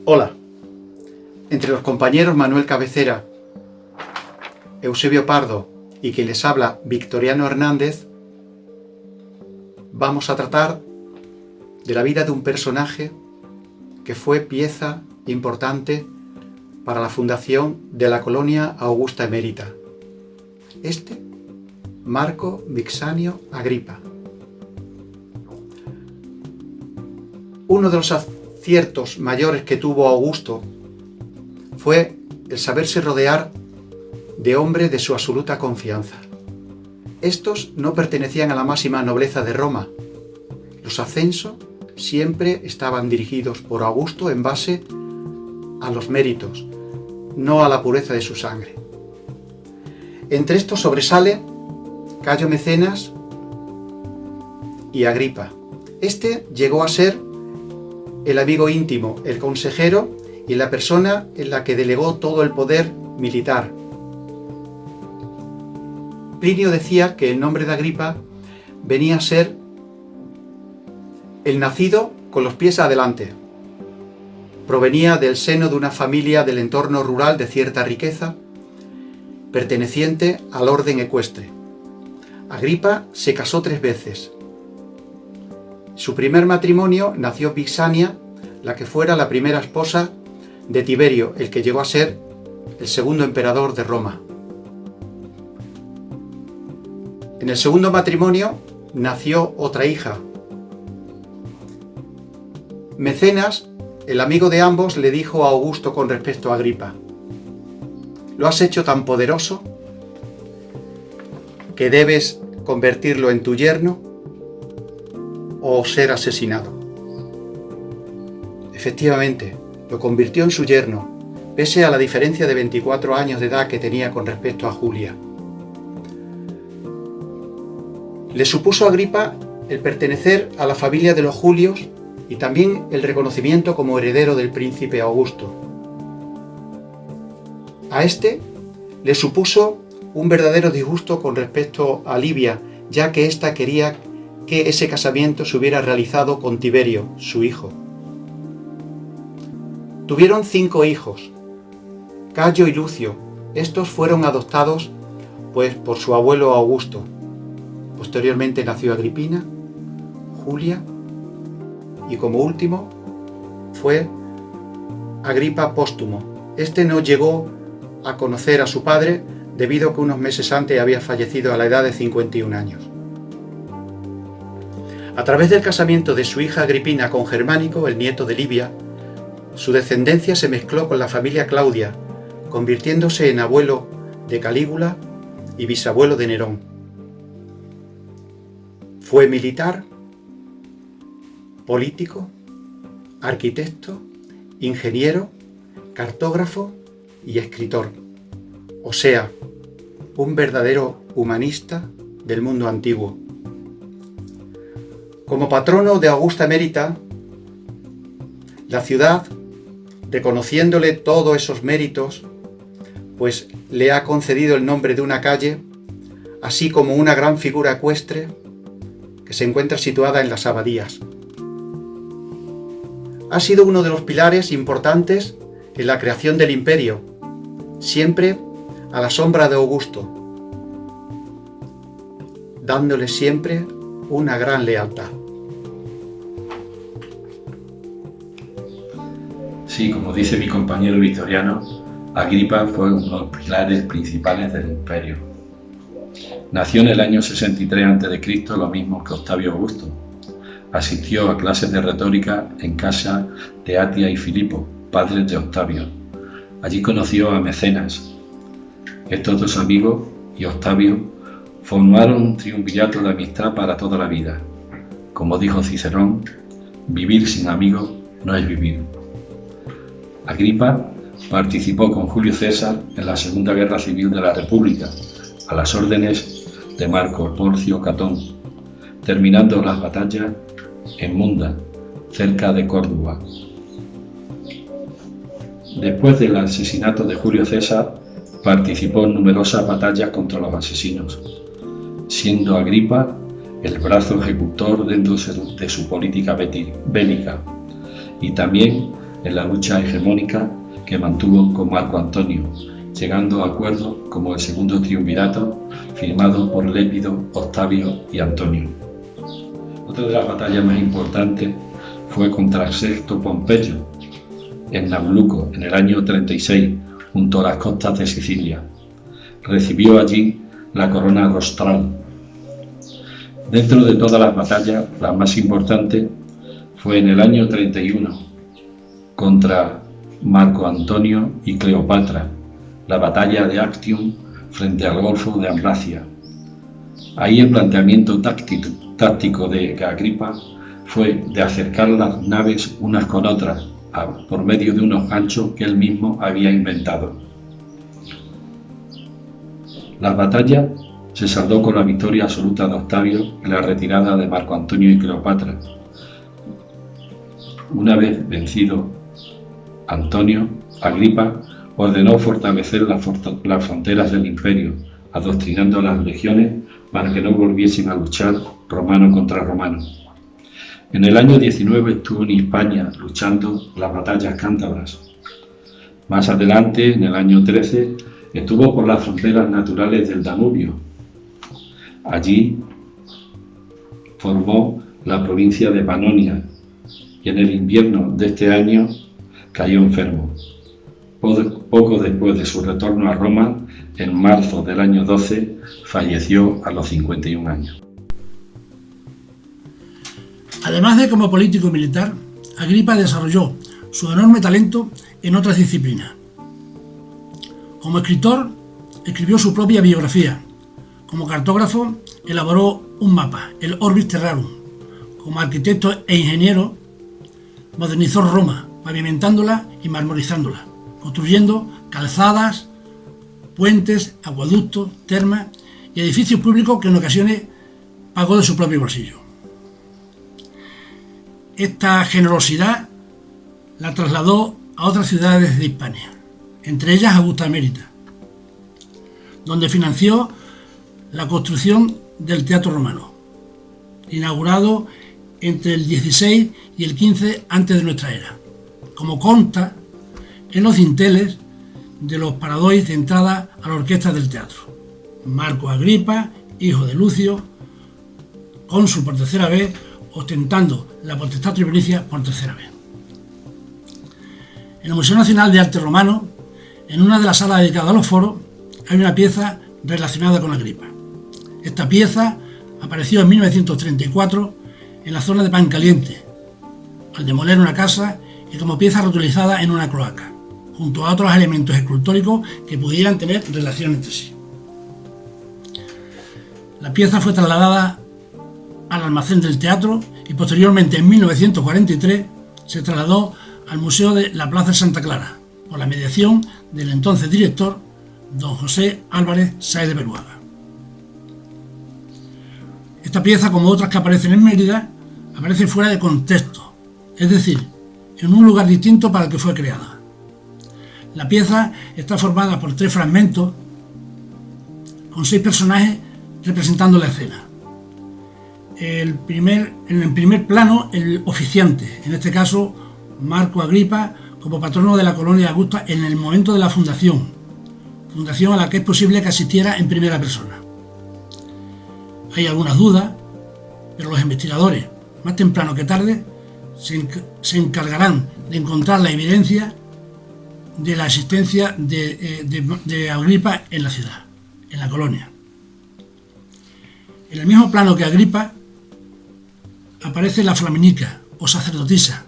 Hola. Entre los compañeros Manuel Cabecera, Eusebio Pardo y quien les habla, Victoriano Hernández, vamos a tratar de la vida de un personaje que fue pieza importante para la fundación de la colonia Augusta Emérita. Marco Vipsanio Agripa. Uno de los aciertos mayores que tuvo Augusto fue el saberse rodear de hombres de su absoluta confianza. Estos no pertenecían a la máxima nobleza de Roma. Los ascensos siempre estaban dirigidos por Augusto en base a los méritos, no a la pureza de su sangre. Entre estos sobresale Cayo Mecenas y Agripa. Llegó a ser el amigo íntimo, el consejero y la persona en la que delegó todo el poder militar. Plinio decía que el nombre de Agripa venía a ser el nacido con los pies adelante. Provenía del seno de una familia del entorno rural de cierta riqueza, perteneciente al orden ecuestre. Agripa se casó 3 veces. Su primer matrimonio nació Vipsania, la que fuera la primera esposa de Tiberio, el que llegó a ser el segundo emperador de Roma. En el segundo matrimonio nació otra hija. Mecenas, el amigo de ambos, le dijo a Augusto con respecto a Agripa: «Lo has hecho tan poderoso que debes convertirlo en tu yerno o ser asesinado». Efectivamente, lo convirtió en su yerno, pese a la diferencia de 24 años de edad que tenía con respecto a Julia. Le supuso a Agripa el pertenecer a la familia de los Julios y también el reconocimiento como heredero del príncipe Augusto. A le supuso un verdadero disgusto con respecto a Livia, ya que ésta quería que ese casamiento se hubiera realizado con Tiberio, su hijo. Tuvieron 5 hijos, Cayo y Lucio. Estos fueron adoptados por su abuelo Augusto. Posteriormente nació Agripina, Julia y como último fue Agripa póstumo. No llegó a conocer a su padre debido a que unos meses antes había fallecido a la edad de 51 años. A través del casamiento de su hija Agripina con Germánico, el nieto de Livia, su descendencia se mezcló con la familia Claudia, convirtiéndose en abuelo de Calígula y bisabuelo de Nerón. Fue militar, político, arquitecto, ingeniero, cartógrafo y escritor, o sea, un verdadero humanista del mundo antiguo. Como patrono de Augusta Emérita, la ciudad, reconociéndole todos esos méritos, pues le ha concedido el nombre de una calle, así como una gran figura ecuestre que se encuentra situada en las abadías. Ha sido uno de los pilares importantes en la creación del imperio, siempre a la sombra de Augusto, dándole siempre una gran lealtad. Sí, como dice mi compañero Victoriano, Agripa fue uno de los pilares principales del imperio. Nació en el año 63 a.C., lo mismo que Octavio Augusto. Asistió a clases de retórica en casa de Atia y Filipo, padres de Octavio. Allí conoció a Mecenas. Estos 2 amigos y Octavio formaron un triunvirato de amistad para toda la vida. Como dijo Cicerón, vivir sin amigos no es vivir. Agripa participó con Julio César en la Segunda Guerra Civil de la República, a las órdenes de Marco Porcio Catón, terminando las batallas en Munda, cerca de Córdoba. Después del asesinato de Julio César, participó en numerosas batallas contra los asesinos, siendo Agripa el brazo ejecutor dentro de su política bélica, y también en la lucha hegemónica que mantuvo con Marco Antonio, llegando a acuerdos como el segundo triunvirato firmado por Lépido, Octavio y Antonio. Otra de las batallas más importantes fue contra Sexto Pompeyo, en Nabluco, en el año 36, junto a las costas de Sicilia. Recibió allí la corona rostral. Dentro de todas las batallas, la más importante fue en el año 31, contra Marco Antonio y Cleopatra, la batalla de Actium frente al Golfo de Ambracia. Ahí el planteamiento táctico de Agripa fue de acercar las naves unas con otras por medio de unos ganchos que él mismo había inventado. La batalla se saldó con la victoria absoluta de Octavio y la retirada de Marco Antonio y Cleopatra. Una vez vencido Antonio, Agripa ordenó fortalecer las fronteras del imperio, adoctrinando a las legiones para que no volviesen a luchar romano contra romano. En el año 19 estuvo en Hispania luchando las batallas cántabras. Más adelante, en el año 13, estuvo por las fronteras naturales del Danubio. Allí formó la provincia de Panonia y en el invierno de este año cayó enfermo. Poco después de su retorno a Roma, en marzo del año 12, falleció a los 51 años. Además de como político y militar, Agripa desarrolló su enorme talento en otras disciplinas. Como escritor, escribió su propia biografía. Como cartógrafo, elaboró un mapa, el Orbis Terrarum. Como arquitecto e ingeniero, modernizó Roma, pavimentándola y marmorizándola, construyendo calzadas, puentes, acueductos, termas y edificios públicos que en ocasiones pagó de su propio bolsillo. Esta generosidad la trasladó a otras ciudades de Hispania, entre ellas Augusta Emérita, donde financió la construcción del Teatro Romano, inaugurado entre el 16 y el 15 antes de nuestra era, como consta en los dinteles de los paradois de entrada a la orquesta del teatro. Marco Agripa, hijo de Lucio, cónsul por tercera vez, ostentando la potestad tribunicia por tercera vez. En el Museo Nacional de Arte Romano, en una de las salas dedicadas a los foros, hay una pieza relacionada con Agripa. Esta pieza apareció en 1934 en la zona de Pancaliente, al demoler una casa y como pieza reutilizada en una cloaca, junto a otros elementos escultóricos que pudieran tener relación entre sí. La pieza fue trasladada al almacén del teatro y posteriormente en 1943 se trasladó al Museo de la Plaza de Santa Clara por la mediación del entonces director don José Álvarez Sáez de Beruaga. Esta pieza, como otras que aparecen en Mérida, aparece fuera de contexto, es decir, en un lugar distinto para el que fue creada. La pieza está formada por 3 fragmentos con 6 personajes representando la escena. En el primer plano, el oficiante, en este caso Marco Agripa, como patrono de la colonia Augusta en el momento de la fundación a la que es posible que asistiera en primera persona. Hay algunas dudas, pero los investigadores, más temprano que tarde, se encargarán de encontrar la evidencia de la existencia de Agripa en la ciudad, en la colonia. En el mismo plano que Agripa aparece la flaminica o sacerdotisa.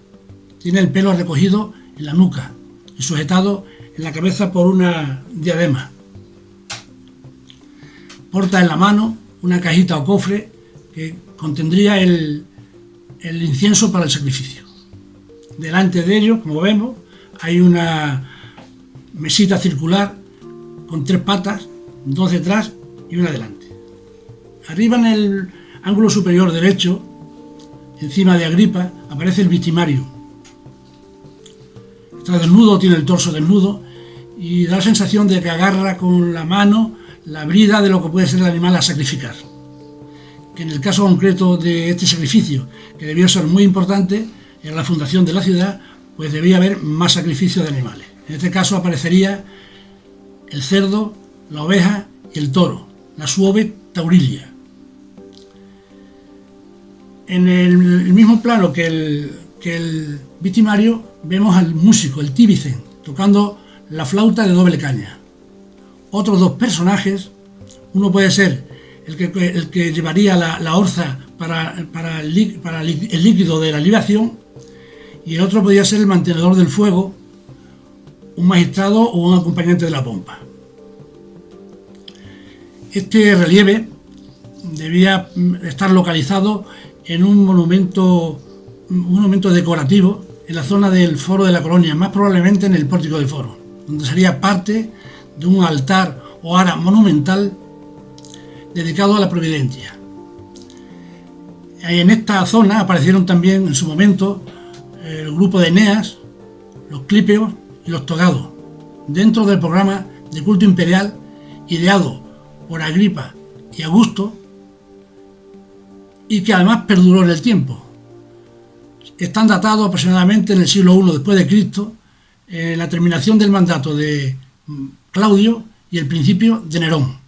Tiene el pelo recogido en la nuca y sujetado en la cabeza por una diadema. Porta en la mano una cajita o cofre que contendría el incienso para el sacrificio. Delante de ello, como vemos, hay una mesita circular con 3 patas, 2 detrás y una delante. Arriba en el ángulo superior derecho, encima de Agripa, aparece el victimario. Está desnudo, tiene el torso desnudo y da la sensación de que agarra con la mano la brida de lo que puede ser el animal a sacrificar. Que en el caso concreto de este sacrificio, que debió ser muy importante, era la fundación de la ciudad, pues debía haber más sacrificio de animales. En este caso aparecería el cerdo, la oveja y el toro, la suove taurilia. En el mismo plano que el victimario vemos al músico, el tíbice, tocando la flauta de doble caña. Otros dos personajes, uno puede ser el que llevaría la orza para el líquido de la libación, y el otro podría ser el mantenedor del fuego, un magistrado o un acompañante de la pompa. Este relieve debía estar localizado en un monumento decorativo en la zona del foro de la colonia, más probablemente en el pórtico del foro, donde sería parte de un altar o ara monumental dedicado a la providencia. En esta zona aparecieron también en su momento el grupo de Eneas, los Clípeos y los Togados, dentro del programa de culto imperial ideado por Agripa y Augusto, y que además perduró en el tiempo. Están datados aproximadamente en el siglo I después de Cristo, la terminación del mandato de Claudio y el principio de Nerón.